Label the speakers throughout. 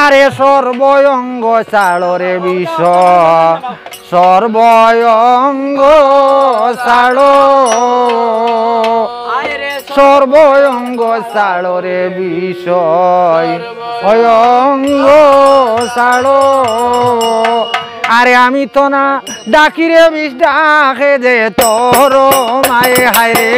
Speaker 1: আরে সর্বঙ্গ চাড়রে বিষ সর্বঙ্গ চাড় সর্বঙ্গ চাড়রে বিষয় অঙ্গ চাড় আরে আমি তো না ডাকিরে বিষ ডাকে যে তোর মায়ে হায় রে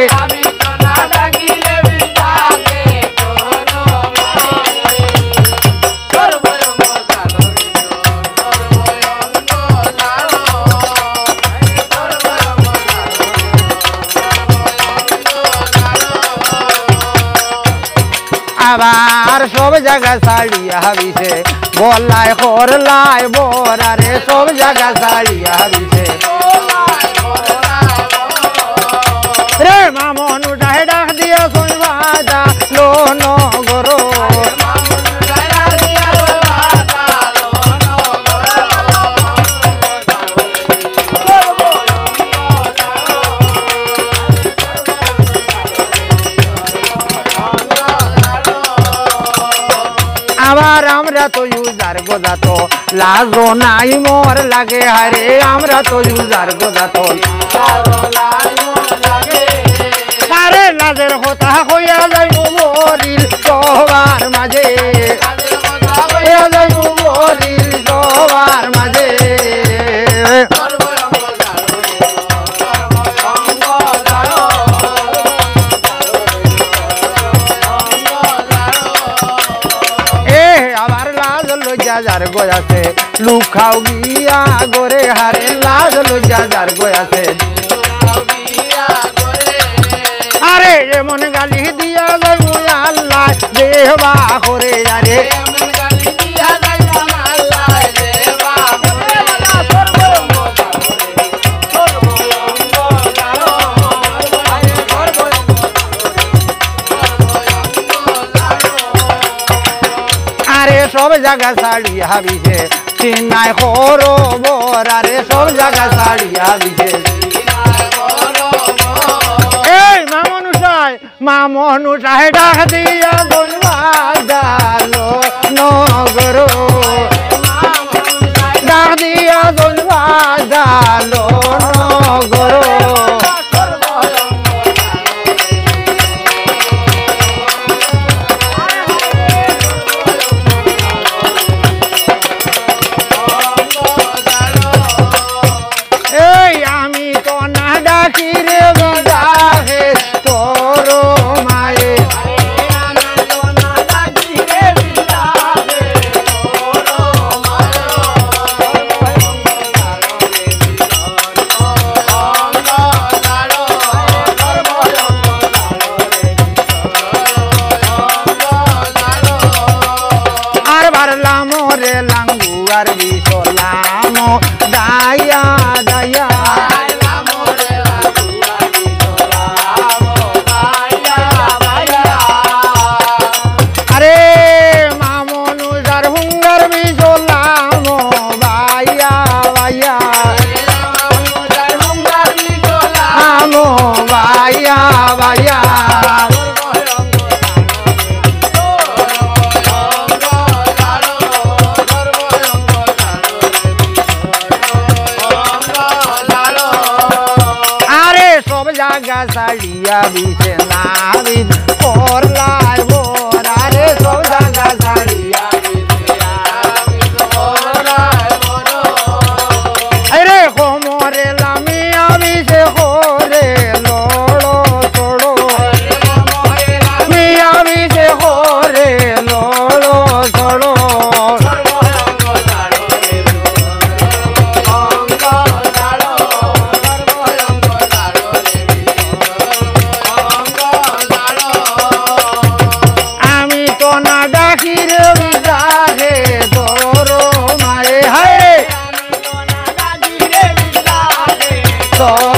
Speaker 1: আবার সব জায়গা ছাড়িয়া হাবিছে বললাই করলাই বরারে সব জায়গা ছাড়িয়া হাবিছে রে মামন উঠায় ডাক দিয়া শুনবা লো নগর আবার আমরা তো ইউজার গোদা তো লাজো নাই মোর লাগে হারে আমরা তো ইউজার গোদা তো আরে লাজের কথা হইয়া যাইব মরিল সবার মাঝে হইয়া যাইব মরিল সবার মাঝে যার গোয়াছে লুখাও গিয়া গোরে হারে লাজ লজ্জা যার গোয়াছে আরে এমন গালি দিয়া যাইব আল্লাহ দেবা করে আরে সব জায়গা ছাড়িয়া হাবিছে চিন্নাই করো বরারে সব জায়গা ছাড়িয়া হাবিছে এই মামনুষায় ডাক দিয়া দলবাদালো নগর ডাক দিয়া দলবাদালো নগর লাঙ্গুয়ার বিশলাম দায়া দায়া আরে মামনুজার হুঙ্গার বিশলাম বাইয়া বাইয়া বাইয়া বাইয়া জাগা ছাড়িয়া বিছে নাবিদ করলাই বরারে সব জাগা ছাড়িয়া আরে কোমরে লামিয়া বিছে করে লড়ো চড়ো মিয়া বিছে করে লড়ো চড়ো তো